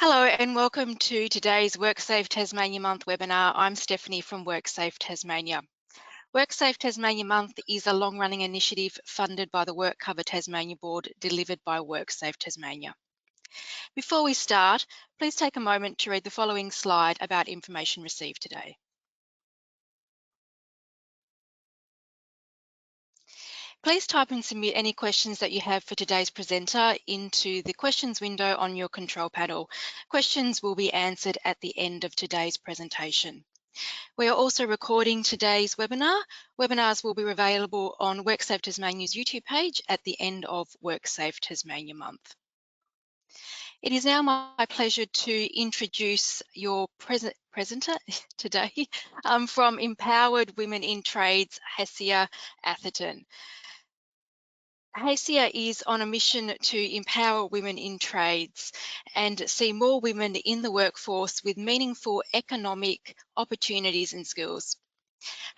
Hello and welcome to today's WorkSafe Tasmania Month webinar. I'm Stephanie from WorkSafe Tasmania. WorkSafe Tasmania Month is a long-running initiative funded by the WorkCover Tasmania Board, delivered by WorkSafe Tasmania. Before we start, please take a moment to read the following slide about information received today. Please type and submit any questions that you have for today's presenter into the questions window on your control panel. Questions will be answered at the end of today's presentation. We are also recording today's webinar. Webinars will be available on WorkSafe Tasmania's YouTube page at the end of WorkSafe Tasmania Month. It is now my pleasure to introduce your presenter today from Empowered Women in Trades, Hasia Atherton. Hasia is on a mission to empower women in trades and see more women in the workforce with meaningful economic opportunities and skills.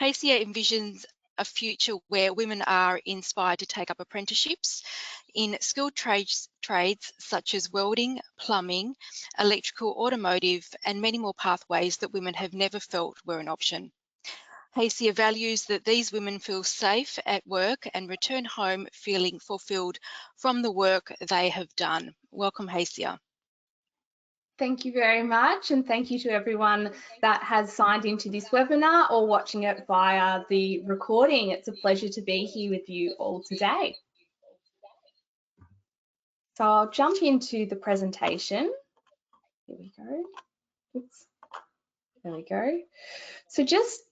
Hasia envisions a future where women are inspired to take up apprenticeships in skilled trades such as welding, plumbing, electrical, automotive, and many more pathways that women have never felt were an option. Hasia values that these women feel safe at work and return home feeling fulfilled from the work they have done. Welcome, Hasia. Thank you very much, and thank you to everyone that has signed into this webinar or watching it via the recording. It's a pleasure to be here with you all today. So I'll jump into the presentation. Here we go. Oops. There we go. So just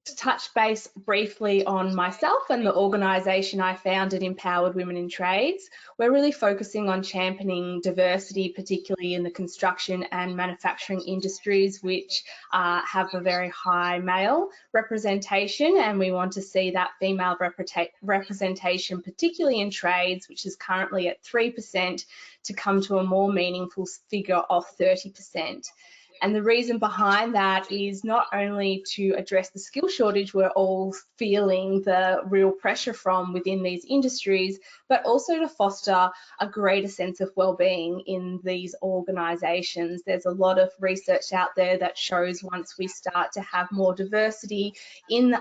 to touch base briefly on myself and the organisation I founded, Empowered Women in Trades, we're really focusing on championing diversity, particularly in the construction and manufacturing industries, which have a very high male representation, and we want to see that female representation, particularly in trades, which is currently at 3%, to come to a more meaningful figure of 30%. And the reason behind that is not only to address the skill shortage we're all feeling the real pressure from within these industries, but also to foster a greater sense of well-being in these organisations. There's a lot of research out there that shows once we start to have more diversity in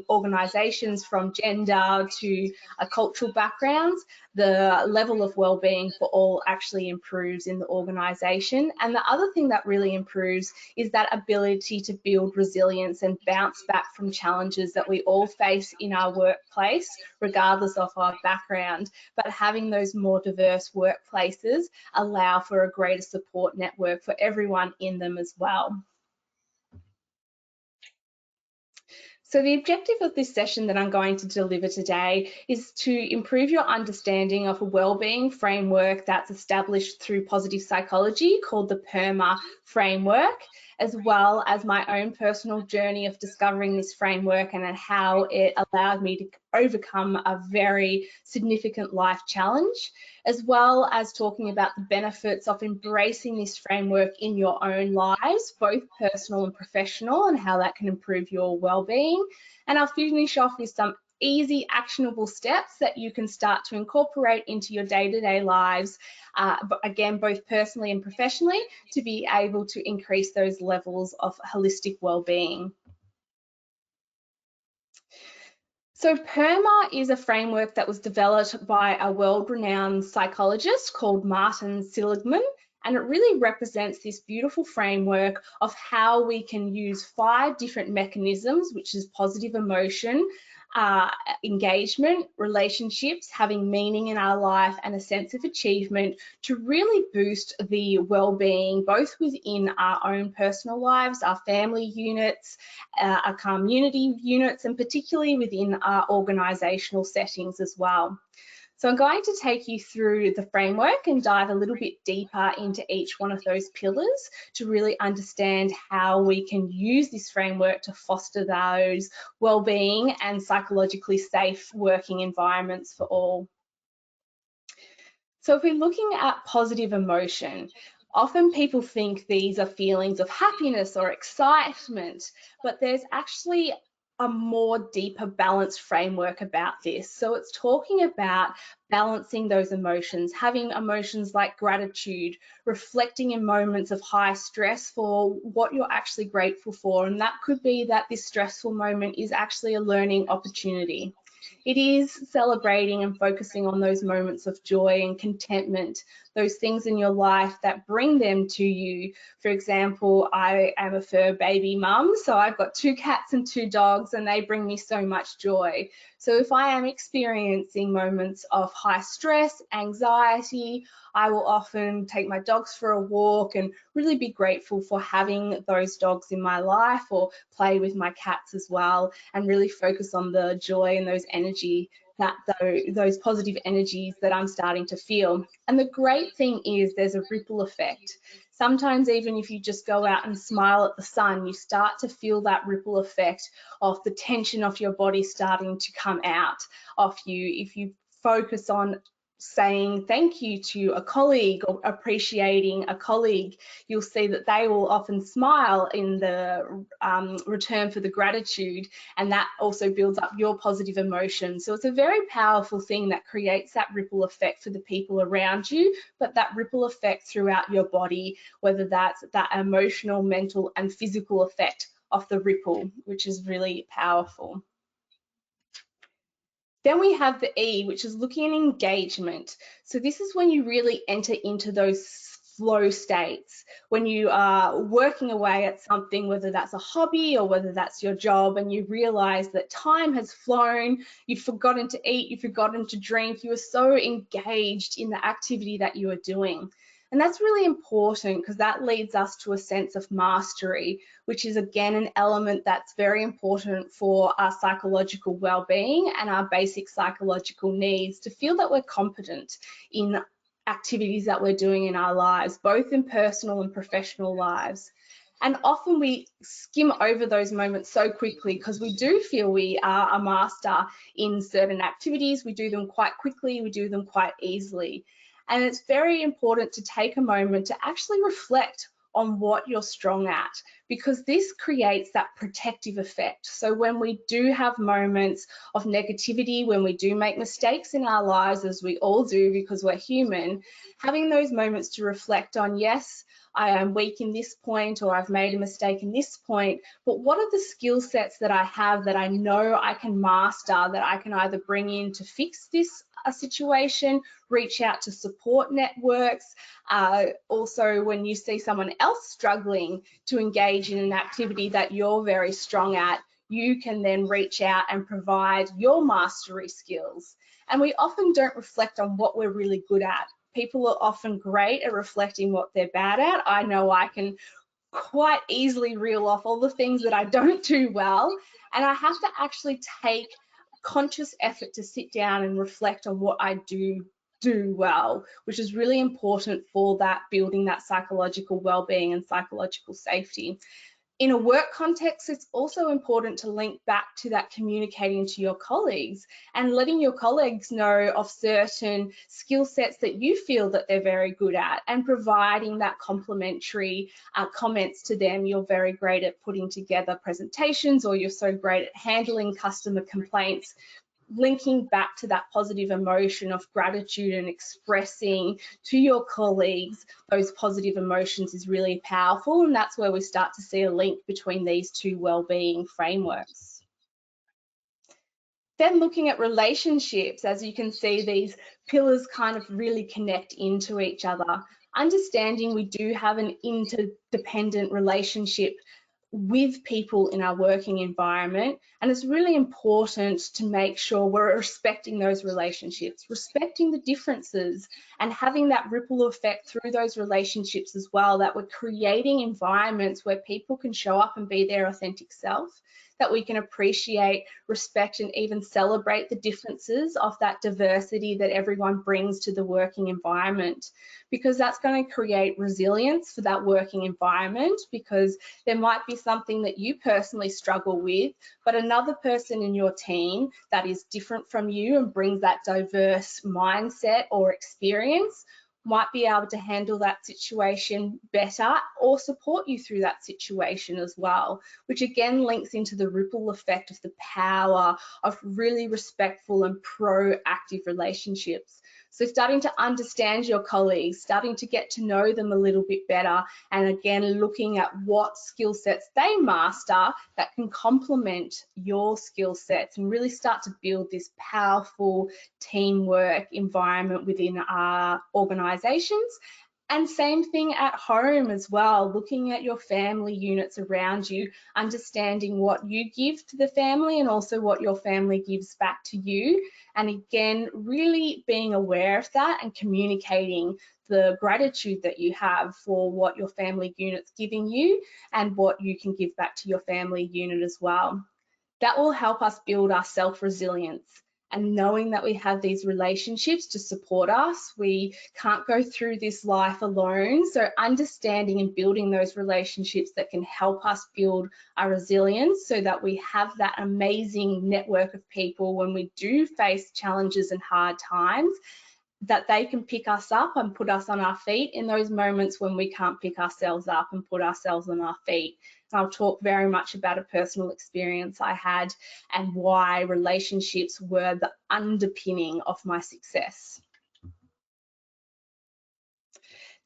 organisations, from gender to cultural backgrounds, the level of well-being for all actually improves in the organisation. And the other thing that really improves is that ability to build resilience and bounce back from challenges that we all face in our workplace, regardless of our background. But having those more diverse workplaces allow for a greater support network for everyone in them as well. So the objective of this session that I'm going to deliver today is to improve your understanding of a wellbeing framework that's established through positive psychology called the PERMA framework, as well as my own personal journey of discovering this framework and how it allowed me to overcome a very significant life challenge, as well as talking about the benefits of embracing this framework in your own lives, both personal and professional, and how that can improve your well-being. And I'll finish off with some easy actionable steps that you can start to incorporate into your day-to-day lives, but again, both personally and professionally, to be able to increase those levels of holistic well-being. So PERMA is a framework that was developed by a world-renowned psychologist called Martin Seligman, and it really represents this beautiful framework of how we can use 5 different mechanisms, which is positive emotion, engagement, relationships, having meaning in our life, and a sense of achievement, to really boost the well-being both within our own personal lives, our family units, our community units, and particularly within our organisational settings as well. So I'm going to take you through the framework and dive a little bit deeper into each one of those pillars to really understand how we can use this framework to foster those well-being and psychologically safe working environments for all. So if we're looking at positive emotion, often people think these are feelings of happiness or excitement, but there's actually a more deeper balanced framework about this. So it's talking about balancing those emotions, having emotions like gratitude, reflecting in moments of high stress for what you're actually grateful for. And that could be that this stressful moment is actually a learning opportunity. It is celebrating and focusing on those moments of joy and contentment, those things in your life that bring them to you. For example, I am a fur baby mum, so I've got 2 cats and 2 dogs, and they bring me so much joy. So if I am experiencing moments of high stress, anxiety, I will often take my dogs for a walk and really be grateful for having those dogs in my life, or play with my cats as well, and really focus on the joy and those positive energies that I'm starting to feel. And the great thing is there's a ripple effect. Sometimes even if you just go out and smile at the sun, you start to feel that ripple effect of the tension of your body starting to come out of you. If you focus on saying thank you to a colleague or appreciating a colleague, you'll see that they will often smile in the return for the gratitude, and that also builds up your positive emotion. So it's a very powerful thing that creates that ripple effect for the people around you, but that ripple effect throughout your body, whether that's that emotional, mental and physical effect of the ripple, which is really powerful. Then we have the E, which is looking at engagement. So this is when you really enter into those flow states, when you are working away at something, whether that's a hobby or whether that's your job, and you realize that time has flown, you've forgotten to eat, you've forgotten to drink, you are so engaged in the activity that you are doing. And that's really important because that leads us to a sense of mastery, which is again an element that's very important for our psychological well-being and our basic psychological needs, to feel that we're competent in activities that we're doing in our lives, both in personal and professional lives. And often we skim over those moments so quickly because we do feel we are a master in certain activities. We do them quite quickly, we do them quite easily. And it's very important to take a moment to actually reflect on what you're strong at, because this creates that protective effect. So when we do have moments of negativity, when we do make mistakes in our lives, as we all do because we're human, having those moments to reflect on, yes, I am weak in this point, or I've made a mistake in this point, but what are the skill sets that I have that I know I can master, that I can either bring in to fix this situation, reach out to support networks. Also, when you see someone else struggling to engage in an activity that you're very strong at, you can then reach out and provide your mastery skills. And we often don't reflect on what we're really good at. People are often great at reflecting what they're bad at. I know I can quite easily reel off all the things that I don't do well, and I have to actually take conscious effort to sit down and reflect on what I do well, which is really important for that building that psychological well-being and psychological safety. In a work context, it's also important to link back to that communicating to your colleagues and letting your colleagues know of certain skill sets that you feel that they're very good at, and providing that complimentary comments to them. You're very great at putting together presentations, or you're so great at handling customer complaints. Linking back to that positive emotion of gratitude and expressing to your colleagues those positive emotions is really powerful, and that's where we start to see a link between these two well-being frameworks. Then looking at relationships, as you can see, these pillars kind of really connect into each other. Understanding we do have an interdependent relationship with people in our working environment, and it's really important to make sure we're respecting those relationships, respecting the differences, and having that ripple effect through those relationships as well, that we're creating environments where people can show up and be their authentic self, that we can appreciate, respect, and even celebrate the differences of that diversity that everyone brings to the working environment, because that's going to create resilience for that working environment, because there might be something that you personally struggle with, but another person in your team that is different from you and brings that diverse mindset or experience might be able to handle that situation better or support you through that situation as well, which again links into the ripple effect of the power of really respectful and proactive relationships. So starting to understand your colleagues, starting to get to know them a little bit better, and again looking at what skill sets they master that can complement your skill sets and really start to build this powerful teamwork environment within our organizations. And same thing at home as well, looking at your family units around you, understanding what you give to the family and also what your family gives back to you. And again, really being aware of that and communicating the gratitude that you have for what your family unit's giving you and what you can give back to your family unit as well. That will help us build our self-resilience. And knowing that we have these relationships to support us, we can't go through this life alone. So understanding and building those relationships that can help us build our resilience so that we have that amazing network of people when we do face challenges and hard times, that they can pick us up and put us on our feet in those moments when we can't pick ourselves up and put ourselves on our feet. And I'll talk very much about a personal experience I had and why relationships were the underpinning of my success.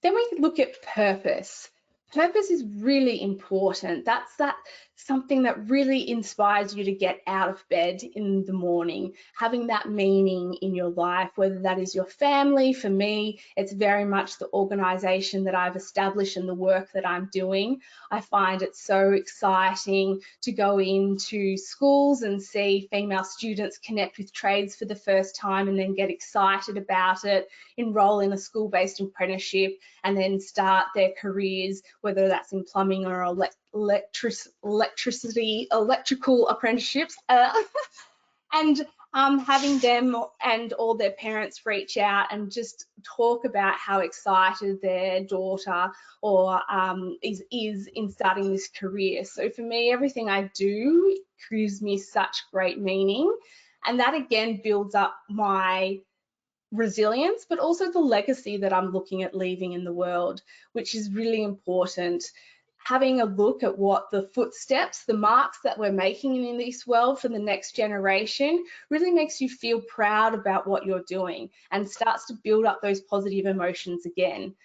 Then we look at purpose. Purpose is really important. That's something that really inspires you to get out of bed in the morning, having that meaning in your life, whether that is your family. For me, it's very much the organization that I've established and the work that I'm doing. I find it so exciting to go into schools and see female students connect with trades for the first time and then get excited about it, enroll in a school-based apprenticeship, and then start their careers, whether that's in plumbing or electrical apprenticeships, and having them and all their parents reach out and just talk about how excited their daughter or is in starting this career. So for me, everything I do gives me such great meaning, and that again builds up my resilience, but also the legacy that I'm looking at leaving in the world, which is really important. Having a look at what the footsteps, the marks that we're making in this world for the next generation really makes you feel proud about what you're doing and starts to build up those positive emotions again.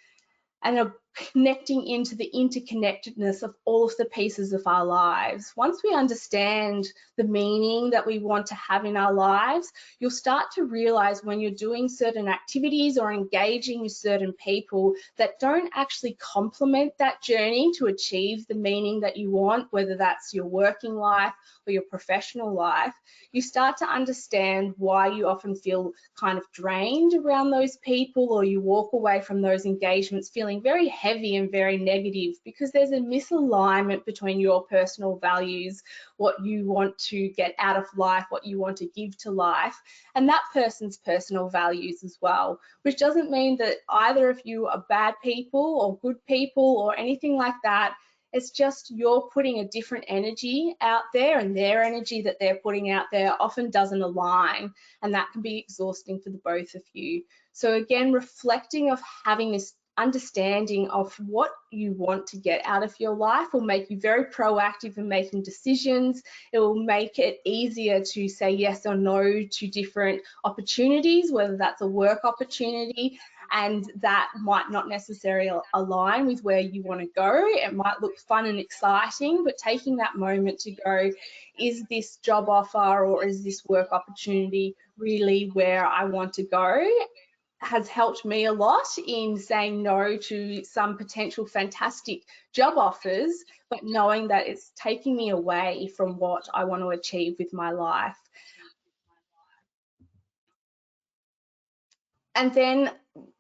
And connecting into the interconnectedness of all of the pieces of our lives. Once we understand the meaning that we want to have in our lives, you'll start to realize when you're doing certain activities or engaging with certain people that don't actually complement that journey to achieve the meaning that you want, whether that's your working life or your professional life, you start to understand why you often feel kind of drained around those people, or you walk away from those engagements feeling very heavy and very negative, because there's a misalignment between your personal values, what you want to get out of life, what you want to give to life, and that person's personal values as well, which doesn't mean that either of you are bad people or good people or anything like that. It's just you're putting a different energy out there, and their energy that they're putting out there often doesn't align, and that can be exhausting for the both of you. So again, reflecting of having this understanding of what you want to get out of your life will make you very proactive in making decisions. It will make it easier to say yes or no to different opportunities, whether that's a work opportunity and that might not necessarily align with where you want to go. It might look fun and exciting, but taking that moment to go, is this job offer or is this work opportunity really where I want to go, has helped me a lot in saying no to some potential fantastic job offers, but knowing that it's taking me away from what I want to achieve with my life. And then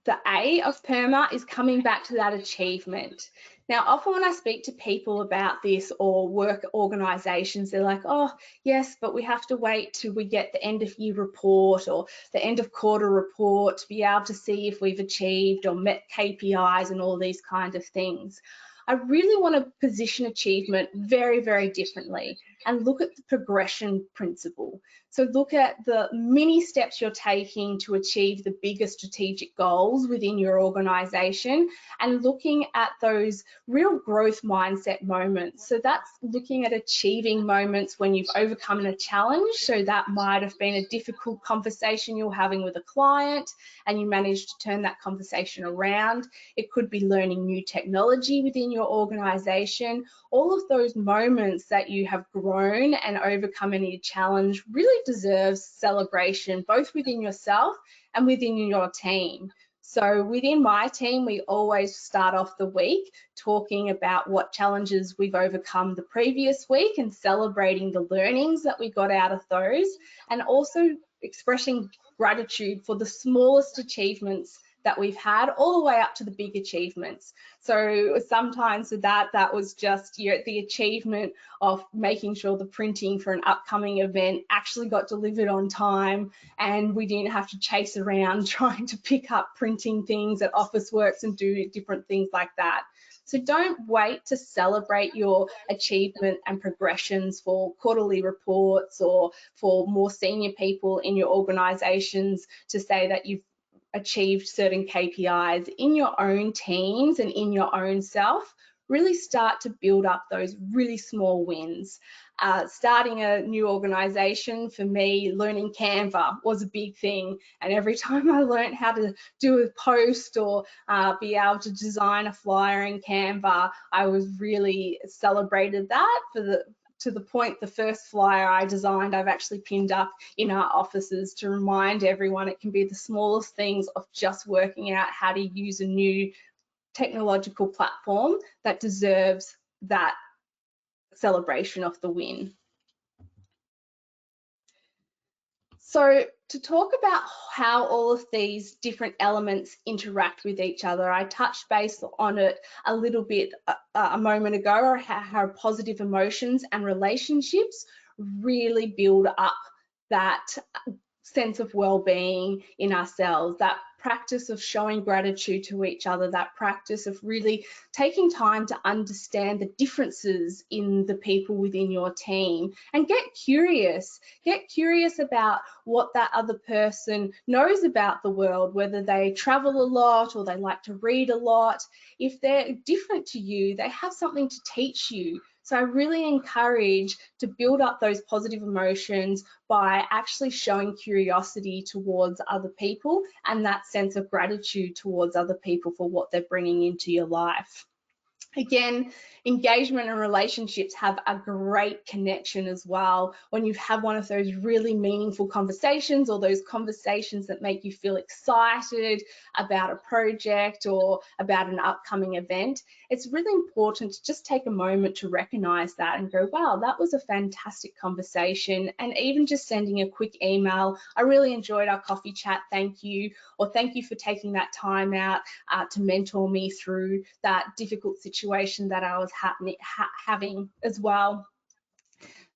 the A of PERMA is coming back to that achievement. Now, often when I speak to people about this or work organisations, they're like, oh, yes, but we have to wait till we get the end of year report or the end of quarter report to be able to see if we've achieved or met KPIs and all these kind of things. I really want to position achievement very, very differently. and look at the progression principle. So look at the mini steps you're taking to achieve the bigger strategic goals within your organization, and looking at those real growth mindset moments. So that's looking at achieving moments when you've overcome a challenge. So that might have been a difficult conversation you're having with a client and you managed to turn that conversation around. It could be learning new technology within your organization. All of those moments that you have grown and overcome any challenge really deserves celebration, both within yourself and within your team. So within my team, we always start off the week talking about what challenges we've overcome the previous week and celebrating the learnings that we got out of those, and also expressing gratitude for the smallest achievements that we've had, all the way up to the big achievements. So sometimes with that was just the achievement of making sure the printing for an upcoming event actually got delivered on time, and we didn't have to chase around trying to pick up printing things at Officeworks and do different things like that. So don't wait to celebrate your achievement and progressions for quarterly reports or for more senior people in your organizations to say that you've achieved certain KPIs. In your own teams and in your own self, really start to build up those really small wins. Starting a new organization, for me, learning Canva was a big thing, and every time I learned how to do a post or be able to design a flyer in Canva, I was really celebrated that. To the point, the first flyer I designed, I've actually pinned up in our offices to remind everyone it can be the smallest things of just working out how to use a new technological platform that deserves that celebration of the win. So to talk about how all of these different elements interact with each other, I touched base on it a little bit a moment ago, how positive emotions and relationships really build up that sense of well-being in ourselves, that practice of showing gratitude to each other, that practice of really taking time to understand the differences in the people within your team, and get curious about what that other person knows about the world, whether they travel a lot or they like to read a lot. If they're different to you, they have something to teach you. So I really encourage to build up those positive emotions by actually showing curiosity towards other people and that sense of gratitude towards other people for what they're bringing into your life. Again, engagement and relationships have a great connection as well. When you've had one of those really meaningful conversations, or those conversations that make you feel excited about a project or about an upcoming event, it's really important to just take a moment to recognize that and go, wow, that was a fantastic conversation. And even just sending a quick email, I really enjoyed our coffee chat, thank you, or thank you for taking that time out to mentor me through that difficult situation that I was having as well.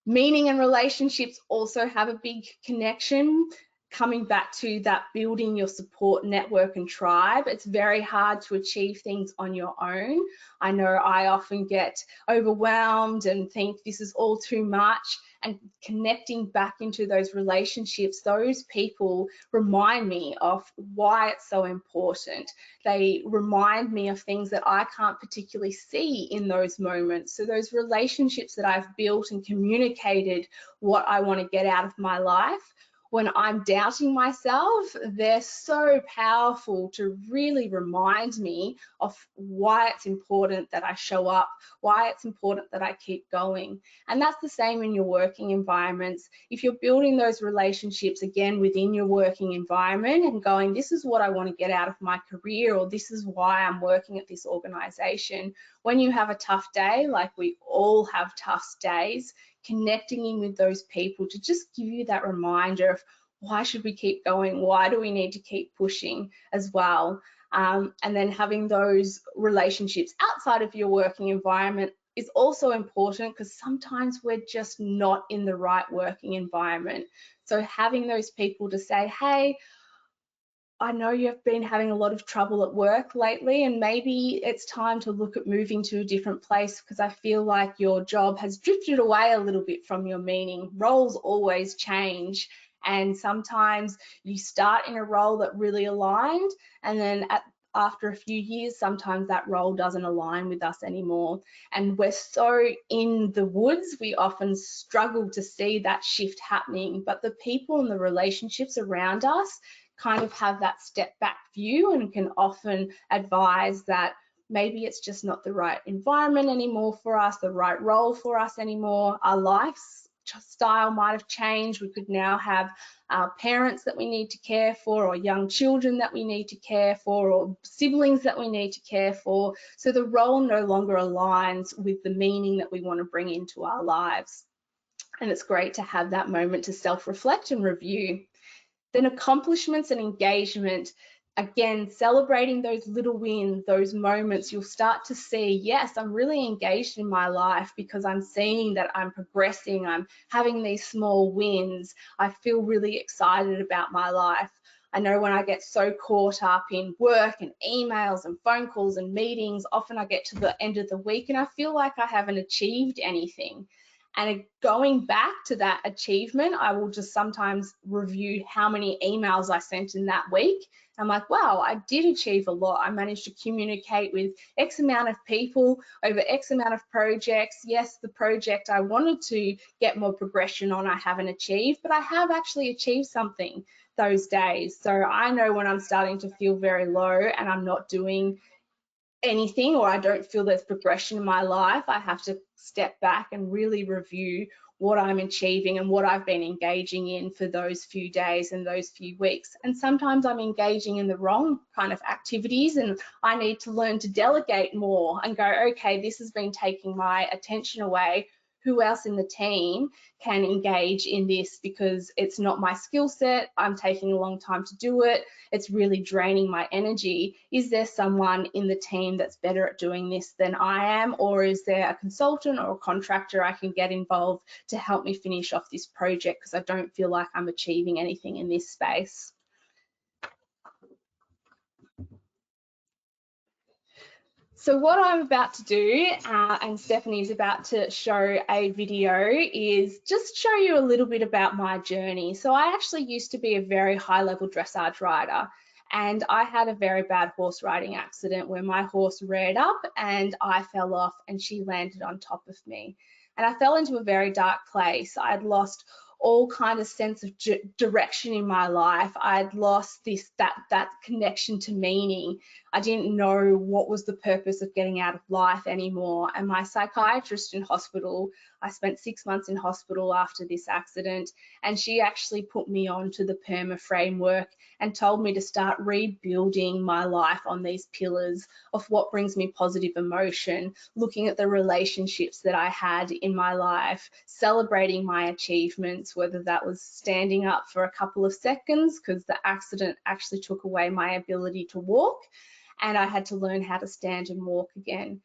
Meaning and relationships also have a big connection. Coming back to that, building your support network and tribe, it's very hard to achieve things on your own. I know I often get overwhelmed and think this is all too much, and connecting back into those relationships, those people remind me of why it's so important. They remind me of things that I can't particularly see in those moments. So those relationships that I've built and communicated what I want to get out of my life, when I'm doubting myself, they're so powerful to really remind me of why it's important that I show up, why it's important that I keep going. And that's the same in your working environments. If you're building those relationships, again, within your working environment and going, this is what I want to get out of my career, or this is why I'm working at this organization. When you have a tough day, like we all have tough days, connecting in with those people to just give you that reminder of why should we keep going, why do we need to keep pushing as well. And then having those relationships outside of your working environment is also important, because sometimes we're just not in the right working environment. So having those people to say, hey, I know you've been having a lot of trouble at work lately, and maybe it's time to look at moving to a different place, because I feel like your job has drifted away a little bit from your meaning. Roles always change, and sometimes you start in a role that really aligned, and then after a few years, sometimes that role doesn't align with us anymore. And we're so in the woods, we often struggle to see that shift happening, but the people and the relationships around us kind of have that step back view and can often advise that maybe it's just not the right environment anymore for us, the right role for us anymore. Our lifestyle might have changed. We could now have parents that we need to care for, or young children that we need to care for, or siblings that we need to care for. So the role no longer aligns with the meaning that we want to bring into our lives. And it's great to have that moment to self-reflect and review. Then accomplishments and engagement, again, celebrating those little wins, those moments, you'll start to see, yes, I'm really engaged in my life because I'm seeing that I'm progressing, I'm having these small wins, I feel really excited about my life. I know when I get so caught up in work and emails and phone calls and meetings, often I get to the end of the week and I feel like I haven't achieved anything. And going back to that achievement, I will just sometimes review how many emails I sent in that week. I'm like, wow, I did achieve a lot. I managed to communicate with X amount of people over X amount of projects. Yes, the project I wanted to get more progression on, I haven't achieved, but I have actually achieved something those days. So I know when I'm starting to feel very low and I'm not doing anything, or I don't feel there's progression in my life, I have to step back and really review what I'm achieving and what I've been engaging in for those few days and those few weeks. And sometimes I'm engaging in the wrong kind of activities, and I need to learn to delegate more and go, okay, this has been taking my attention away. Who else in the team can engage in this, because it's not my skill set, I'm taking a long time to do it, it's really draining my energy. Is there someone in the team that's better at doing this than I am, or is there a consultant or a contractor I can get involved to help me finish off this project, because I don't feel like I'm achieving anything in this space? So what I'm about to do, and Stephanie's about to show a video, is just show you a little bit about my journey. So I actually used to be a very high-level dressage rider, and I had a very bad horse riding accident where my horse reared up and I fell off and she landed on top of me. And I fell into a very dark place. I'd lost all kind of sense of direction in my life. I'd lost that connection to meaning. I didn't know what was the purpose of getting out of life anymore. And my psychiatrist in hospital, I spent 6 months in hospital after this accident, and she actually put me on to the PERMA framework and told me to start rebuilding my life on these pillars of what brings me positive emotion, looking at the relationships that I had in my life, celebrating my achievements, whether that was standing up for a couple of seconds because the accident actually took away my ability to walk, and I had to learn how to stand and walk again.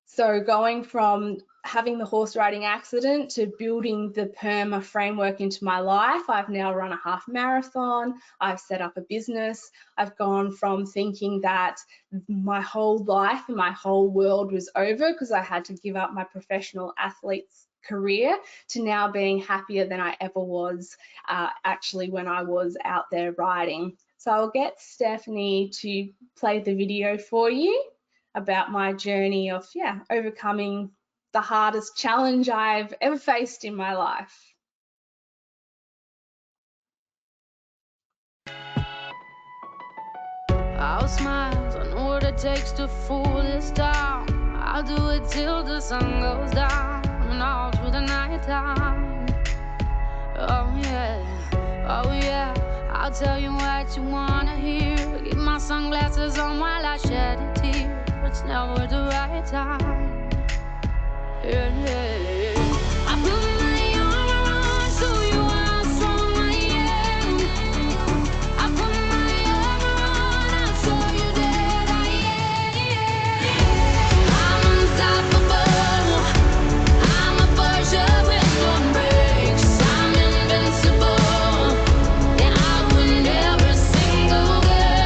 So going from having the horse riding accident to building the PERMA framework into my life, I've now run a half marathon, I've set up a business, I've gone from thinking that my whole life and my whole world was over because I had to give up my professional athlete's career, to now being happier than I ever was actually when I was out there riding. So I'll get Stephanie to play the video for you about my journey of, overcoming the hardest challenge I've ever faced in my life. I'll smile, I know what it takes to fool this town. I'll do it till the sun goes down and all through the night time. Oh yeah, I'll tell you what you wanna hear. Keep my sunglasses on while I shed a tear. It's never the right time. Yeah. I put my armor on so you are strong I am. I put my armor on, I'll show you that I am. I'm unstoppable. I'm a Porsche with no brakes. I'm invincible. Yeah, I win every single game.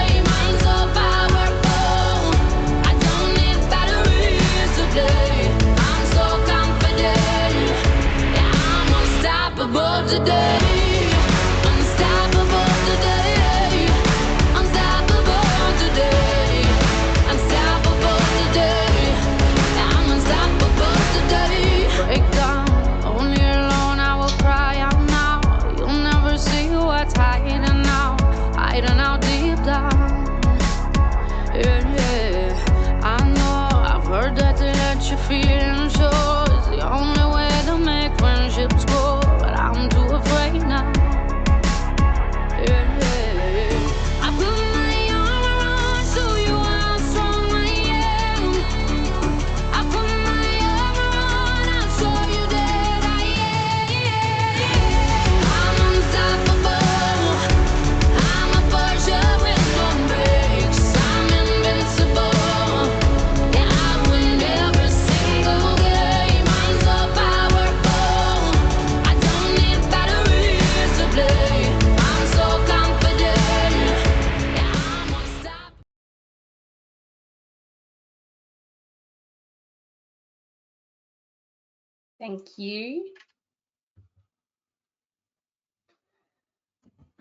Thank you.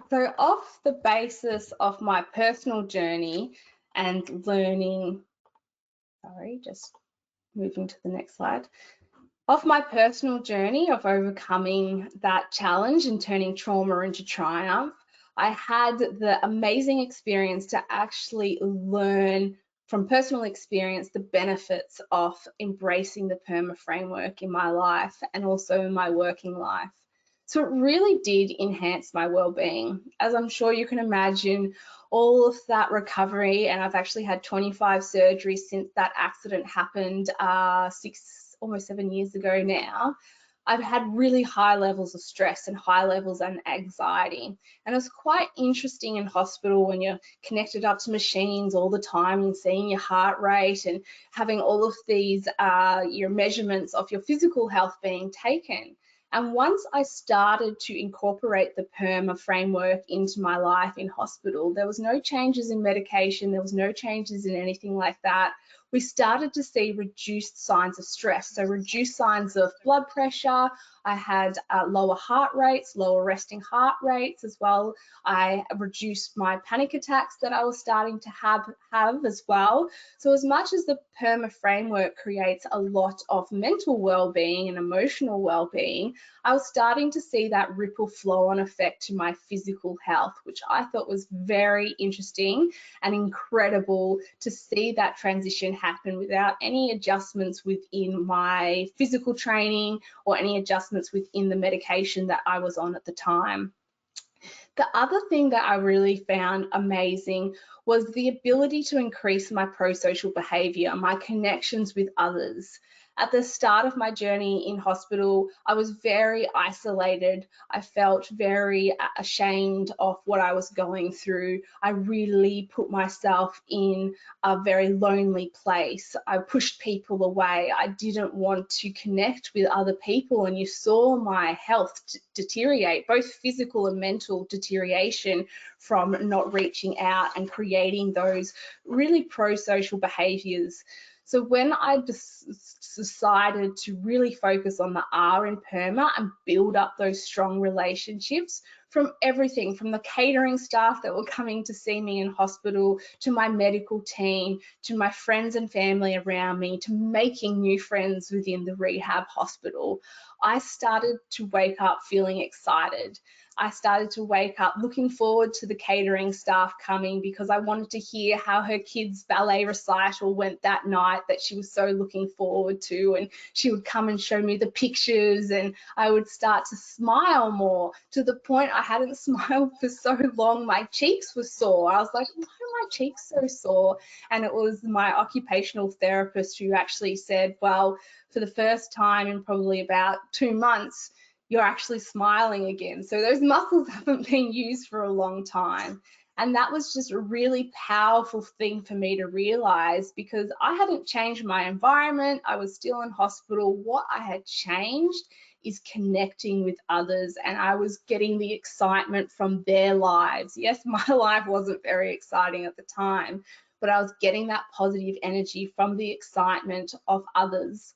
So off the basis of my personal journey and learning, sorry, just moving to the next slide. Off my personal journey of overcoming that challenge and turning trauma into triumph, I had the amazing experience to actually learn from personal experience the benefits of embracing the PERMA framework in my life and also in my working life. So it really did enhance my well-being. As I'm sure you can imagine, all of that recovery, and I've actually had 25 surgeries since that accident happened almost 7 years ago now. I've had really high levels of stress and high levels of anxiety. And it was quite interesting in hospital when you're connected up to machines all the time and seeing your heart rate and having all of these your measurements of your physical health being taken. And once I started to incorporate the PERMA framework into my life in hospital, there was no changes in medication, there was no changes in anything like that. We started to see reduced signs of stress, so reduced signs of blood pressure. I had lower heart rates, lower resting heart rates as well. I reduced my panic attacks that I was starting to have as well. So as much as the PERMA framework creates a lot of mental well-being and emotional well-being, I was starting to see that ripple flow on effect to my physical health, which I thought was very interesting and incredible to see that transition happen without any adjustments within my physical training or any adjustments within the medication that I was on at the time. The other thing that I really found amazing was the ability to increase my pro-social behaviour, my connections with others. At the start of my journey in hospital, I was very isolated. I felt very ashamed of what I was going through. I really put myself in a very lonely place. I pushed people away. I didn't want to connect with other people, and you saw my health deteriorate, both physical and mental deterioration from not reaching out and creating those really pro-social behaviours. So when I decided to really focus on the R in PERMA and build up those strong relationships, from everything from the catering staff that were coming to see me in hospital, to my medical team, to my friends and family around me, to making new friends within the rehab hospital, I started to wake up feeling excited. I started to wake up looking forward to the catering staff coming because I wanted to hear how her kids' ballet recital went that night that she was so looking forward to, and she would come and show me the pictures, and I would start to smile more, to the point I hadn't smiled for so long my cheeks were sore. I was like, why are my cheeks so sore? And it was my occupational therapist who actually said, well, for the first time in probably about 2 months, you're actually smiling again. So those muscles haven't been used for a long time. And that was just a really powerful thing for me to realize, because I hadn't changed my environment. I was still in hospital. What I had changed is connecting with others, and I was getting the excitement from their lives. Yes, my life wasn't very exciting at the time, but I was getting that positive energy from the excitement of others.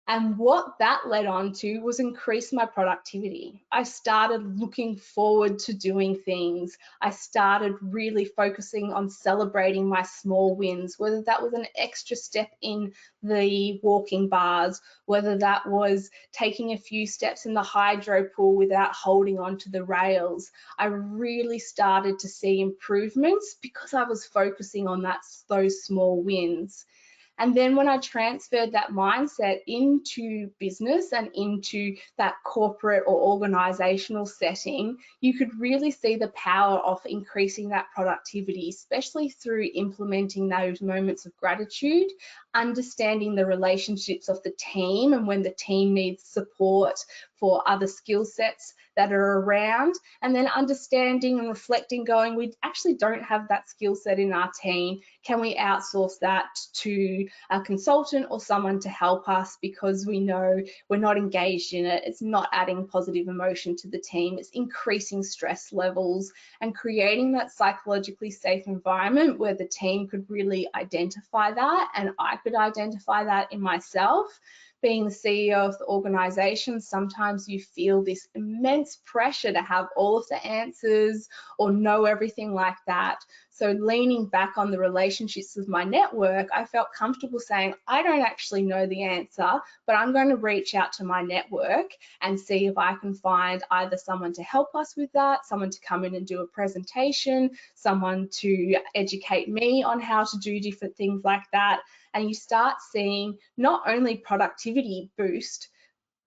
And what that led on to was increase my productivity. I started looking forward to doing things. I started really focusing on celebrating my small wins, whether that was an extra step in the walking bars, whether that was taking a few steps in the hydro pool without holding onto the rails. I really started to see improvements because I was focusing on those small wins. And then when I transferred that mindset into business and into that corporate or organizational setting, you could really see the power of increasing that productivity, especially through implementing those moments of gratitude, understanding the relationships of the team and when the team needs support for other skill sets that are around, and then understanding and reflecting, going, we actually don't have that skill set in our team. Can we outsource that to a consultant or someone to help us, because we know we're not engaged in it, it's not adding positive emotion to the team, it's increasing stress levels, and creating that psychologically safe environment where the team could really identify that, and I could identify that in myself. being the CEO of the organization, sometimes you feel this immense pressure to have all of the answers or know everything like that. So leaning back on the relationships with my network, I felt comfortable saying, I don't actually know the answer, but I'm going to reach out to my network and see if I can find either someone to help us with that, someone to come in and do a presentation, someone to educate me on how to do different things like that. And you start seeing not only productivity boost,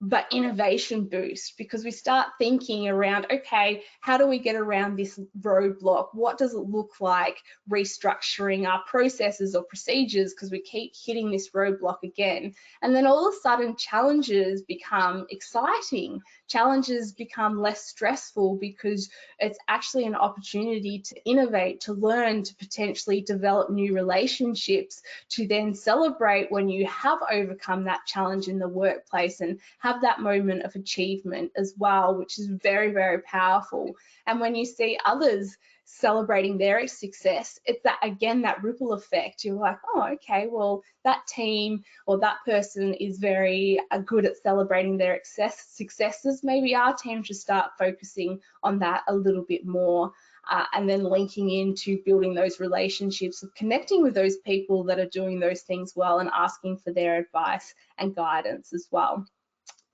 but innovation boost, because we start thinking around, okay, how do we get around this roadblock? What does it look like restructuring our processes or procedures, because we keep hitting this roadblock again? And then all of a sudden challenges become exciting. Challenges become less stressful because it's actually an opportunity to innovate, to learn, to potentially develop new relationships, to then celebrate when you have overcome that challenge in the workplace and have that moment of achievement as well, which is very, very powerful. And when you see others celebrating their success, it's that, again, that ripple effect. You're like, oh, okay, well, that team or that person is very good at celebrating their successes. Maybe our team should start focusing on that a little bit more. And then linking into building those relationships, of connecting with those people that are doing those things well and asking for their advice and guidance as well.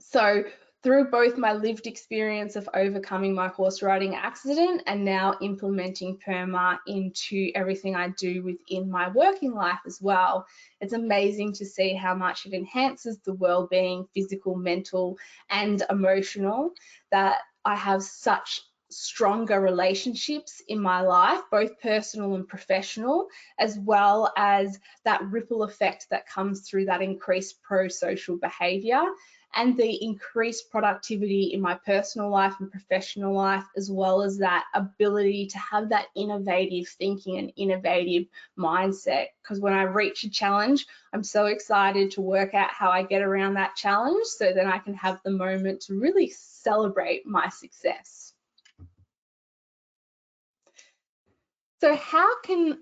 So through both my lived experience of overcoming my horse riding accident and now implementing PERMA into everything I do within my working life as well, it's amazing to see how much it enhances the well-being, physical, mental, and emotional, that I have such stronger relationships in my life, both personal and professional, as well as that ripple effect that comes through that increased pro-social behavior and the increased productivity in my personal life and professional life, as well as that ability to have that innovative thinking and innovative mindset. Because when I reach a challenge, I'm so excited to work out how I get around that challenge, so then I can have the moment to really celebrate my success. So how can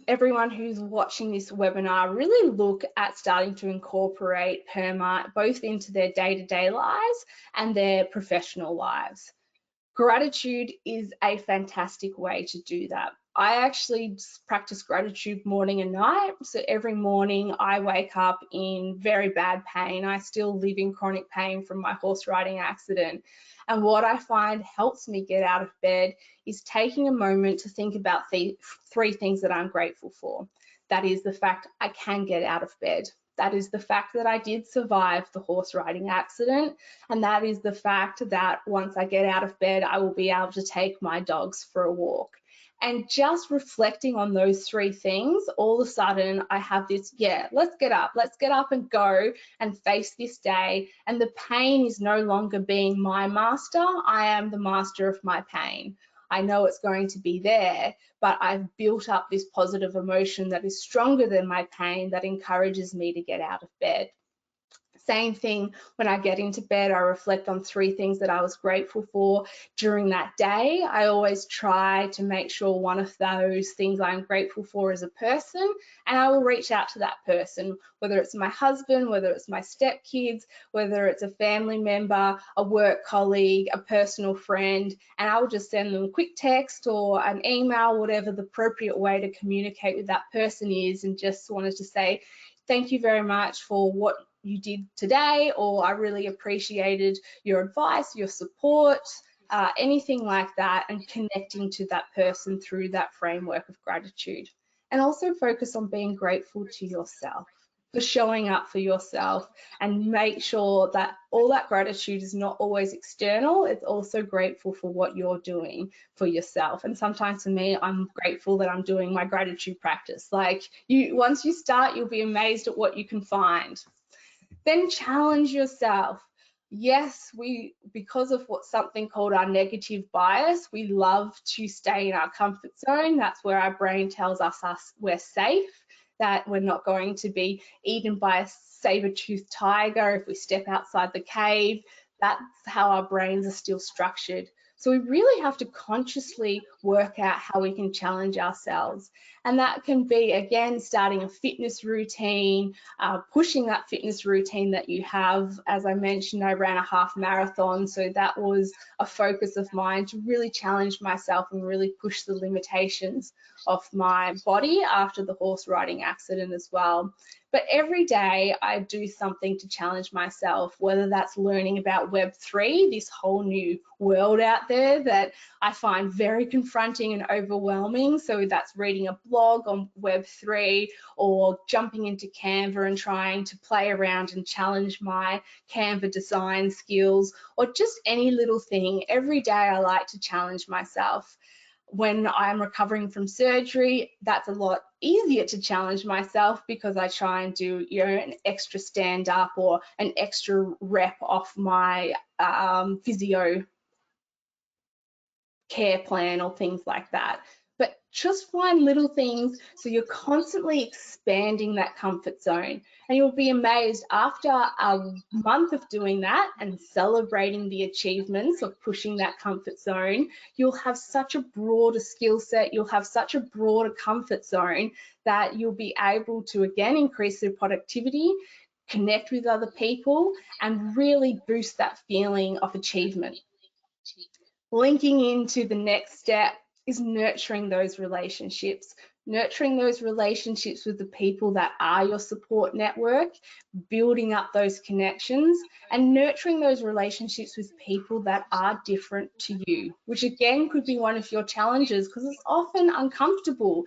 everyone who's watching this webinar really look at starting to incorporate PERMA both into their day-to-day lives and their professional lives? Gratitude is a fantastic way to do that. I actually practice gratitude morning and night. So every morning I wake up in very bad pain. I still live in chronic pain from my horse riding accident. And what I find helps me get out of bed is taking a moment to think about the three things that I'm grateful for. That is the fact I can get out of bed. That is the fact that I did survive the horse riding accident. And that is the fact that once I get out of bed, I will be able to take my dogs for a walk. And just reflecting on those three things, all of a sudden I have this, yeah, let's get up and go and face this day. And the pain is no longer being my master. I am the master of my pain. I know it's going to be there, but I've built up this positive emotion that is stronger than my pain, that encourages me to get out of bed. Same thing when I get into bed, I reflect on three things that I was grateful for during that day. I always try to make sure one of those things I'm grateful for is a person, and I will reach out to that person, whether it's my husband, whether it's my stepkids, whether it's a family member, a work colleague, a personal friend, and I will just send them a quick text or an email, whatever the appropriate way to communicate with that person is, and just wanted to say, thank you very much for what you did today, or I really appreciated your advice, your support, anything like that, and connecting to that person through that framework of gratitude. And also focus on being grateful to yourself, for showing up for yourself, and make sure that all that gratitude is not always external. It's also grateful for what you're doing for yourself. And sometimes for me, I'm grateful that I'm doing my gratitude practice. Like, once you start, you'll be amazed at what you can find. Then challenge yourself. Yes, because of something called our negative bias, we love to stay in our comfort zone. That's where our brain tells us we're safe, that we're not going to be eaten by a saber-toothed tiger if we step outside the cave. That's how our brains are still structured. So we really have to consciously work out how we can challenge ourselves. And that can be, again, starting a fitness routine, pushing that fitness routine that you have. As I mentioned, I ran a half marathon, so that was a focus of mine to really challenge myself and really push the limitations of my body after the horse riding accident as well. But every day I do something to challenge myself, whether that's learning about Web3, this whole new world out there that I find very confronting and overwhelming. So that's reading a blog on Web3 or jumping into Canva and trying to play around and challenge my Canva design skills, or just any little thing. Every day I like to challenge myself. When I'm recovering from surgery, that's a lot easier to challenge myself because I try and do, an extra stand up or an extra rep off my physio care plan or things like that. But just find little things so you're constantly expanding that comfort zone. And you'll be amazed after a month of doing that and celebrating the achievements of pushing that comfort zone, you'll have such a broader skill set, you'll have such a broader comfort zone that you'll be able to, again, increase your productivity, connect with other people, and really boost that feeling of achievement. Linking into the next step is nurturing those relationships. Nurturing those relationships with the people that are your support network, building up those connections, and nurturing those relationships with people that are different to you, which again could be one of your challenges because it's often uncomfortable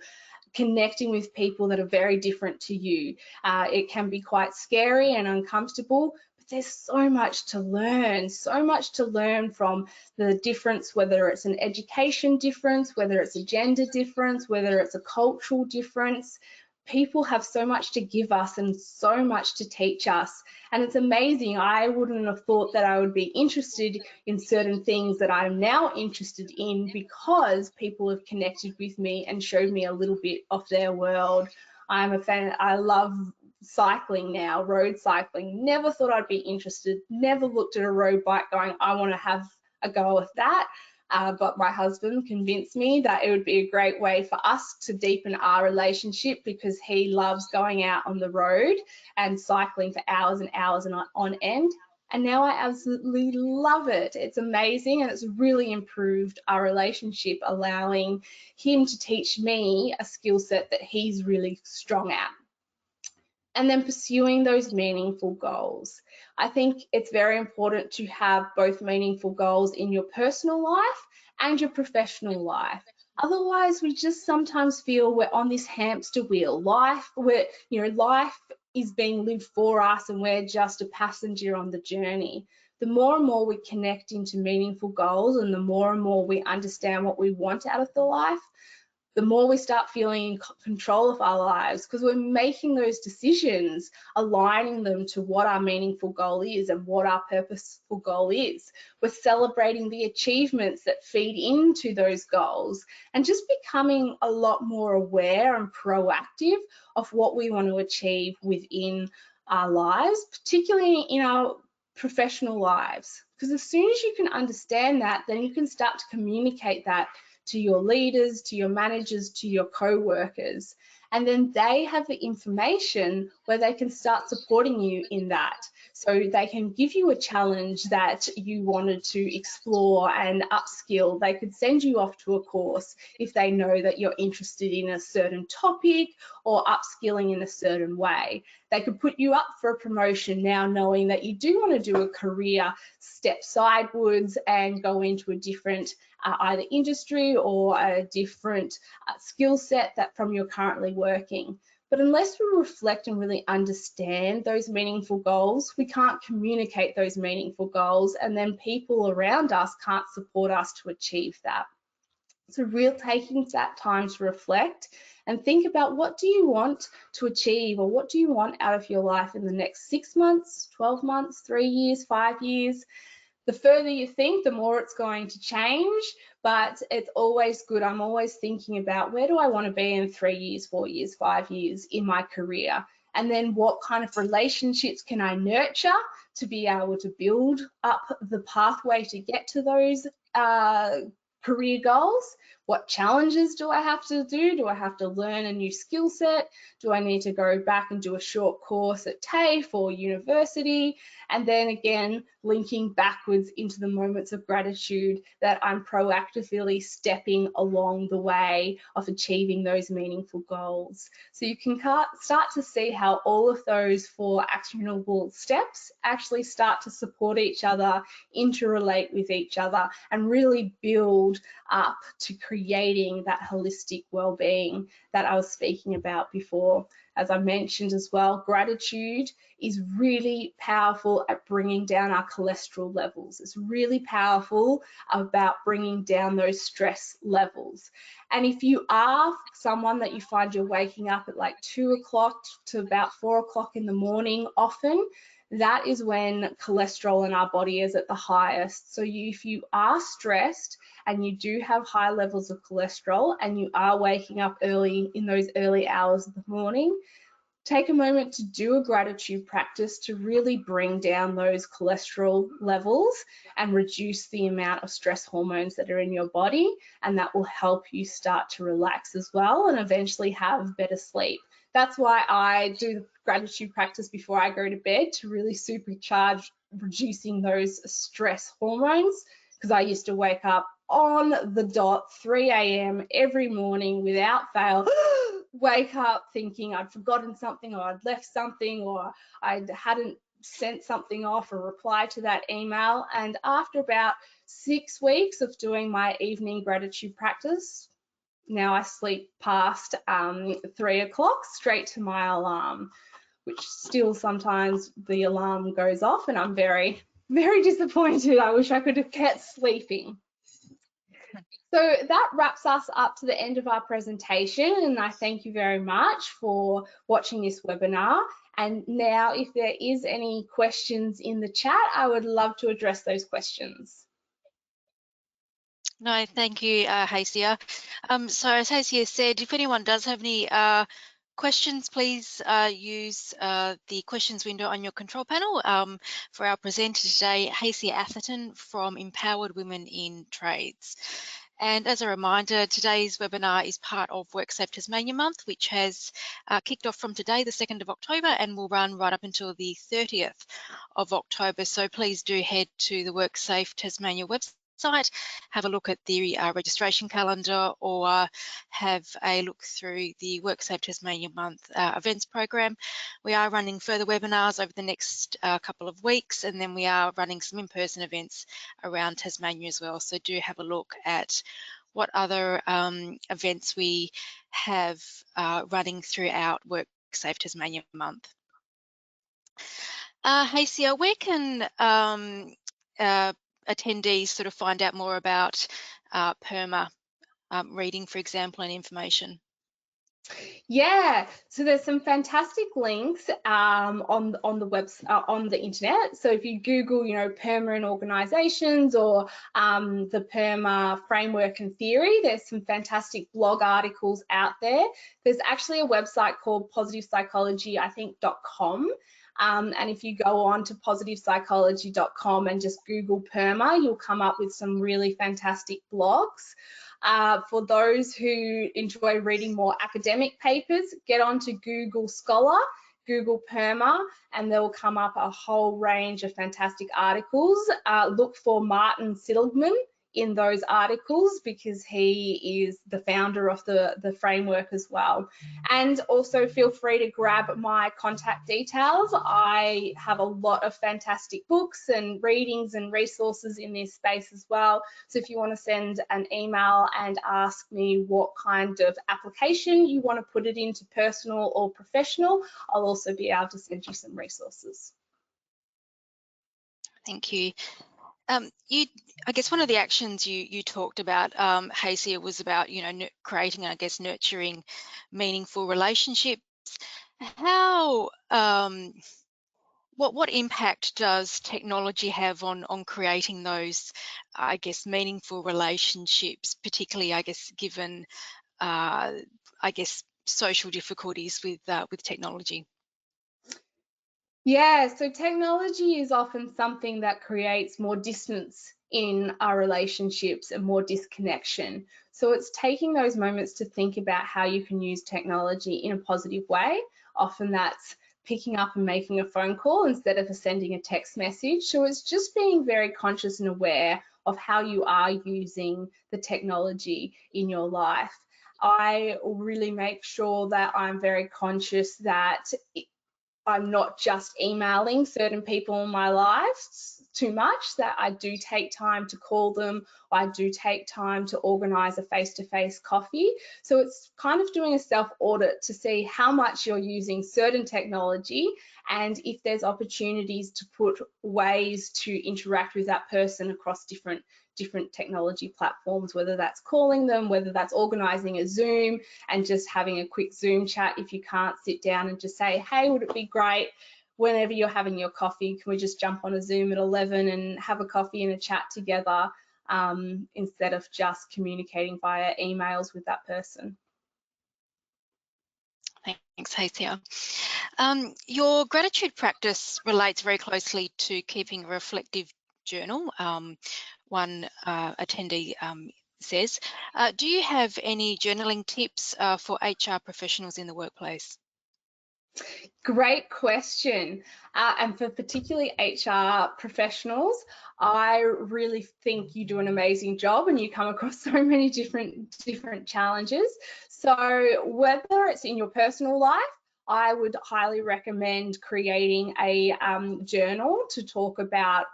connecting with people that are very different to you. It can be quite scary and uncomfortable, but there's so much to learn from the difference, whether it's an education difference, whether it's a gender difference, whether it's a cultural difference. People have so much to give us and so much to teach us. And it's amazing. I wouldn't have thought that I would be interested in certain things that I'm now interested in because people have connected with me and showed me a little bit of their world. I'm a fan. I love cycling now, road cycling. Never thought I'd be interested, never looked at a road bike going, I want to have a go with that. But my husband convinced me that it would be a great way for us to deepen our relationship because he loves going out on the road and cycling for hours and hours and on end. And now I absolutely love it. It's amazing, and it's really improved our relationship, allowing him to teach me a skill set that he's really strong at. And then pursuing those meaningful goals. I think it's very important to have both meaningful goals in your personal life and your professional life. Otherwise, we just sometimes feel we're on this hamster wheel. Life is being lived for us and we're just a passenger on the journey. The more and more we connect into meaningful goals and the more and more we understand what we want out of the life, the more we start feeling in control of our lives because we're making those decisions, aligning them to what our meaningful goal is and what our purposeful goal is. We're celebrating the achievements that feed into those goals and just becoming a lot more aware and proactive of what we want to achieve within our lives, particularly in our professional lives. Because as soon as you can understand that, then you can start to communicate that to your leaders, to your managers, to your co-workers. And then they have the information where they can start supporting you in that. So they can give you a challenge that you wanted to explore and upskill. They could send you off to a course if they know that you're interested in a certain topic or upskilling in a certain way. They could put you up for a promotion now knowing that you do want to do a career step sidewards and go into a different either industry or a different skill set that from you're currently working. But unless we reflect and really understand those meaningful goals, we can't communicate those meaningful goals, and then people around us can't support us to achieve that. So taking that time to reflect and think about what do you want to achieve or what do you want out of your life in the next 6 months, 12 months, 3 years, 5 years. The further you think, the more it's going to change, but it's always good. I'm always thinking about where do I want to be in 3 years, 4 years, 5 years in my career? And then what kind of relationships can I nurture to be able to build up the pathway to get to those career goals. What challenges do I have to do? Do I have to learn a new skill set? Do I need to go back and do a short course at TAFE or university? And then again, linking backwards into the moments of gratitude that I'm proactively stepping along the way of achieving those meaningful goals. So you can start to see how all of those 4 actionable steps actually start to support each other, interrelate with each other, and really build up to creating that holistic well-being that I was speaking about before. As I mentioned as well, gratitude is really powerful at bringing down our cholesterol levels. It's really powerful about bringing down those stress levels. And if you are someone that you find you're waking up at like 2 o'clock to about 4 o'clock in the morning often, that is when cholesterol in our body is at the highest. So if you are stressed and you do have high levels of cholesterol and you are waking up early in those early hours of the morning, take a moment to do a gratitude practice to really bring down those cholesterol levels and reduce the amount of stress hormones that are in your body, and that will help you start to relax as well and eventually have better sleep. That's why I do the gratitude practice before I go to bed, to really supercharge reducing those stress hormones, because I used to wake up on the dot 3 a.m. every morning without fail, wake up thinking I'd forgotten something or I'd left something or I hadn't sent something off or replied to that email. And after about 6 weeks of doing my evening gratitude practice, now I sleep past 3 o'clock straight to my alarm, which still sometimes the alarm goes off and I'm very, very disappointed. I wish I could have kept sleeping. So that wraps us up to the end of our presentation, and I thank you very much for watching this webinar. And now, if there is any questions in the chat, I would love to address those questions. No, thank you, Hacia. So as Hacia said, if anyone does have any questions, please use the questions window on your control panel. For our presenter today, Hacia Atherton from Empowered Women in Trades. And as a reminder, today's webinar is part of WorkSafe Tasmania Month, which has kicked off from today, the 2nd of October, and will run right up until the 30th of October. So please do head to the WorkSafe Tasmania website, have a look at the registration calendar, or have a look through the WorkSafe Tasmania Month events program. We are running further webinars over the next couple of weeks, and then we are running some in-person events around Tasmania as well. So do have a look at what other events we have running throughout WorkSafe Tasmania Month. Hacia, where can attendees sort of find out more about PERMA reading, for example, and information? Yeah, so there's some fantastic links on the website, on the internet. So if you Google, PERMA and organisations, or the PERMA framework and theory, there's some fantastic blog articles out there. There's actually a website called positivepsychology.com. And if you go on to positivepsychology.com and just Google PERMA, you'll come up with some really fantastic blogs. For those who enjoy reading more academic papers, get onto Google Scholar, Google PERMA, and there will come up a whole range of fantastic articles. Look for Martin Seligman in those articles, because he is the founder of the framework as well. And also feel free to grab my contact details. I have a lot of fantastic books and readings and resources in this space as well. So if you want to send an email and ask me what kind of application you want to put it into, personal or professional, I'll also be able to send you some resources. Thank you. I guess one of the actions you talked about, Hacia, was about creating, I guess, nurturing meaningful relationships. How what impact does technology have on creating those, I guess, meaningful relationships, particularly, I guess, given I guess social difficulties with technology? Yeah, so technology is often something that creates more distance in our relationships and more disconnection. So it's taking those moments to think about how you can use technology in a positive way. Often that's picking up and making a phone call instead of sending a text message. So it's just being very conscious and aware of how you are using the technology in your life. I really make sure that I'm very conscious that I'm not just emailing certain people in my life too much, that I do take time to call them, or I do take time to organize a face-to-face coffee. So it's kind of doing a self-audit to see how much you're using certain technology, and if there's opportunities to put ways to interact with that person across different technology platforms, whether that's calling them, whether that's organizing a Zoom and just having a quick Zoom chat if you can't sit down, and just say, hey, would it be great whenever you're having your coffee, can we just jump on a Zoom at 11 and have a coffee and a chat together, instead of just communicating via emails with that person. Thanks, Hacia. Your gratitude practice relates very closely to keeping a reflective journal. One attendee says, do you have any journaling tips for HR professionals in the workplace? Great question. And for particularly HR professionals, I really think you do an amazing job and you come across so many different challenges. So whether it's in your personal life, I would highly recommend creating a journal to talk about,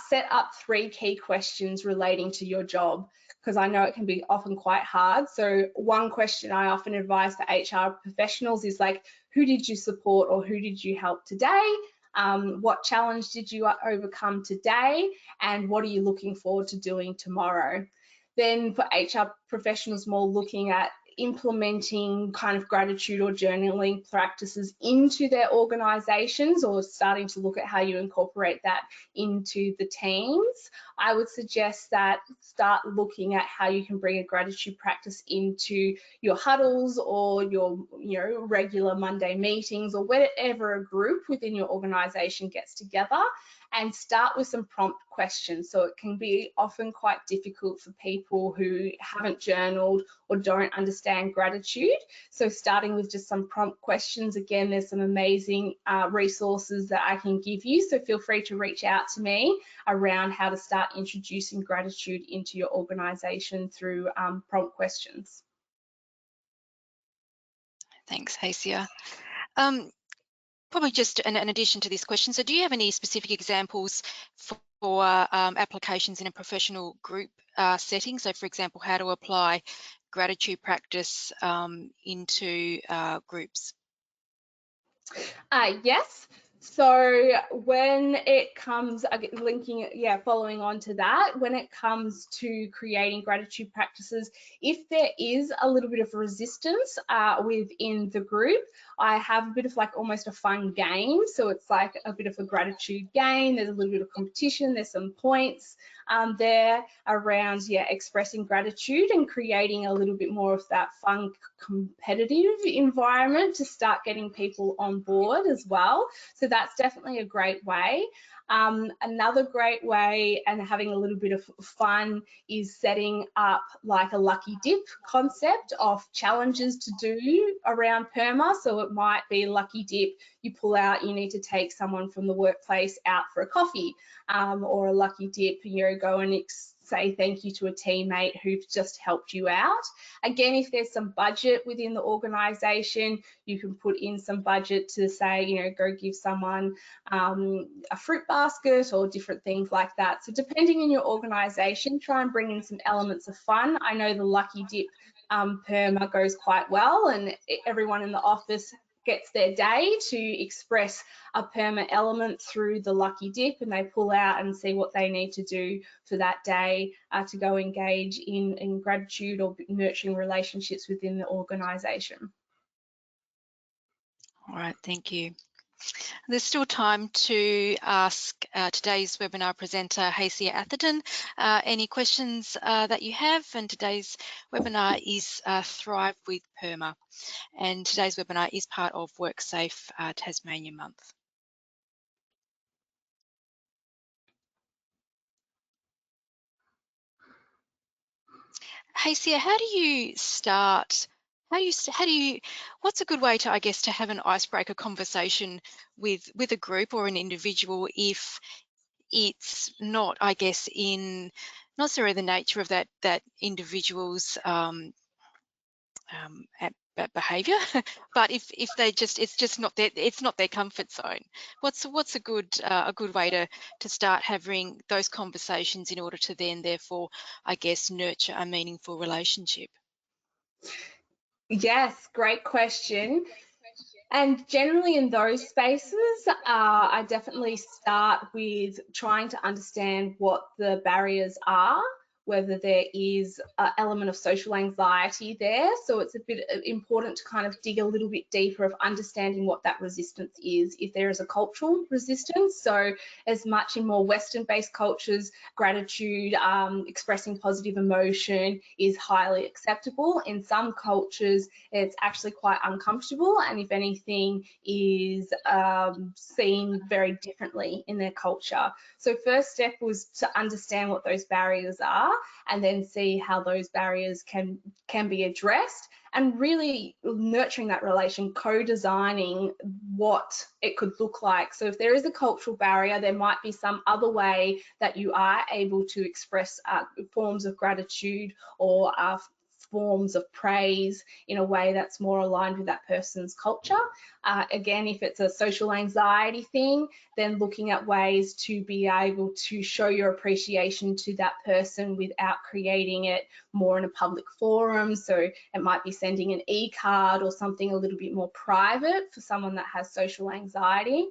set up 3 key questions relating to your job, because I know it can be often quite hard. So one question I often advise for HR professionals is like, who did you support or who did you help today? What challenge did you overcome today? And what are you looking forward to doing tomorrow? Then for HR professionals, more looking at implementing kind of gratitude or journaling practices into their organizations, or starting to look at how you incorporate that into the teams. I would suggest that start looking at how you can bring a gratitude practice into your huddles or your regular Monday meetings, or wherever a group within your organization gets together, and start with some prompt questions. So it can be often quite difficult for people who haven't journaled or don't understand gratitude. So starting with just some prompt questions. Again, there's some amazing resources that I can give you. So feel free to reach out to me around how to start introducing gratitude into your organization through prompt questions. Thanks, Hacia. Probably just in addition to this question, so do you have any specific examples for applications in a professional group setting? So for example, how to apply gratitude practice into groups? Yes. So when it comes, following on to that, when it comes to creating gratitude practices, if there is a little bit of resistance within the group, I have a bit of like almost a fun game. So it's like a bit of a gratitude game. There's a little bit of competition. There's some points there around expressing gratitude and creating a little bit more of that fun competitive environment to start getting people on board as well. So that's definitely a great way. Another great way, and having a little bit of fun, is setting up like a lucky dip concept of challenges to do around PERMA. So it might be lucky dip, you pull out, you need to take someone from the workplace out for a coffee, or a lucky dip, go and say thank you to a teammate who's just helped you out. Again, if there's some budget within the organization, you can put in some budget to say, go give someone a fruit basket or different things like that. So depending on your organization, try and bring in some elements of fun. I know the lucky dip PERMA goes quite well, and everyone in the office gets their day to express a PERMA element through the lucky dip, and they pull out and see what they need to do for that day to go engage in gratitude or nurturing relationships within the organisation. All right, thank you. There's still time to ask today's webinar presenter, Hacia Atherton, any questions that you have. And today's webinar is Thrive with PERMA. And today's webinar is part of WorkSafe Tasmania Month. Hacia, how do you start? What's a good way to, I guess, to have an icebreaker conversation with a group or an individual if it's not, I guess, in not necessarily the nature of that individual's behaviour, but if they just, it's not their comfort zone. What's a good way to start having those conversations in order to then therefore, I guess, nurture a meaningful relationship? Yes, great question. And generally in those spaces, I definitely start with trying to understand what the barriers are, whether there is an element of social anxiety there. So it's a bit important to kind of dig a little bit deeper of understanding what that resistance is. If there is a cultural resistance, so as much in more Western-based cultures, gratitude, expressing positive emotion is highly acceptable. In some cultures, it's actually quite uncomfortable, and if anything is seen very differently in their culture. So first step was to understand what those barriers are and then see how those barriers can be addressed, and really nurturing that relation, co-designing what it could look like. So if there is a cultural barrier, there might be some other way that you are able to express forms of gratitude or forms of praise in a way that's more aligned with that person's culture. Again, if it's a social anxiety thing, then looking at ways to be able to show your appreciation to that person without creating it more in a public forum. So it might be sending an e-card or something a little bit more private for someone that has social anxiety.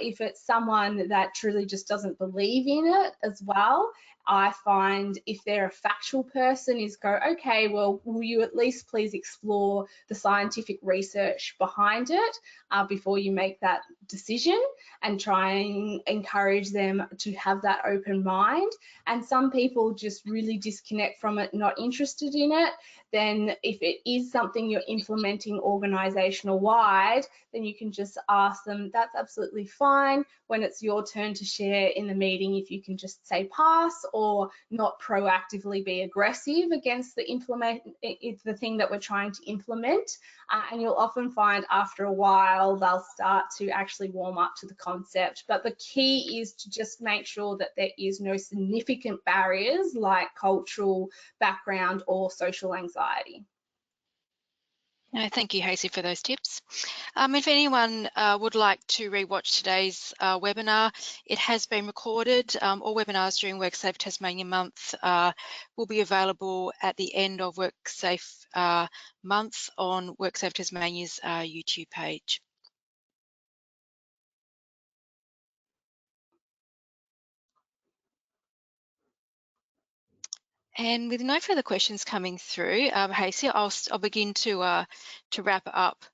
If it's someone that truly just doesn't believe in it as well, I find if they're a factual person is go, okay, well, will you at least please explore the scientific research behind it before you make that decision, and try and encourage them to have that open mind. And some people just really disconnect from it, not interested in it. Then if it is something you're implementing organizational wide, then you can just ask them, that's absolutely fine. When it's your turn to share in the meeting, if you can just say pass, or not proactively be aggressive against the thing that we're trying to implement. And you'll often find after a while they'll start to actually warm up to the concept. But the key is to just make sure that there is no significant barriers like cultural background or social anxiety. Thank you, Hacia, for those tips. If anyone would like to rewatch today's webinar, it has been recorded. All webinars during WorkSafe Tasmania Month will be available at the end of WorkSafe Month on WorkSafe Tasmania's YouTube page. And with no further questions coming through, Hacia, I'll begin to wrap up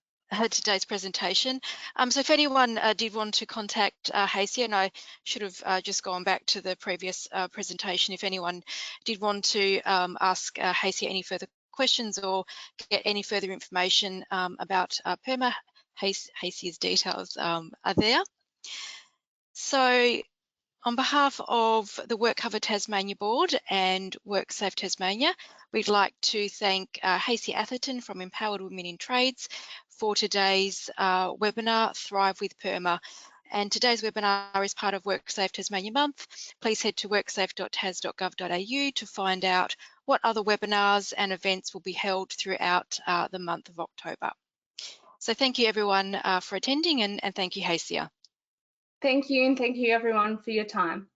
today's presentation. So if anyone did want to contact Hacia, and I should have just gone back to the previous presentation, if anyone did want to ask Hacia any further questions or get any further information about PERMA, Hacia's details are there. So on behalf of the WorkCover Tasmania Board and WorkSafe Tasmania, we'd like to thank Hacia Atherton from Empowered Women in Trades for today's webinar, Thrive with PERMA. And today's webinar is part of WorkSafe Tasmania Month. Please head to worksafe.tas.gov.au to find out what other webinars and events will be held throughout the month of October. So thank you everyone for attending, and thank you, Hacia. Thank you, and thank you everyone for your time.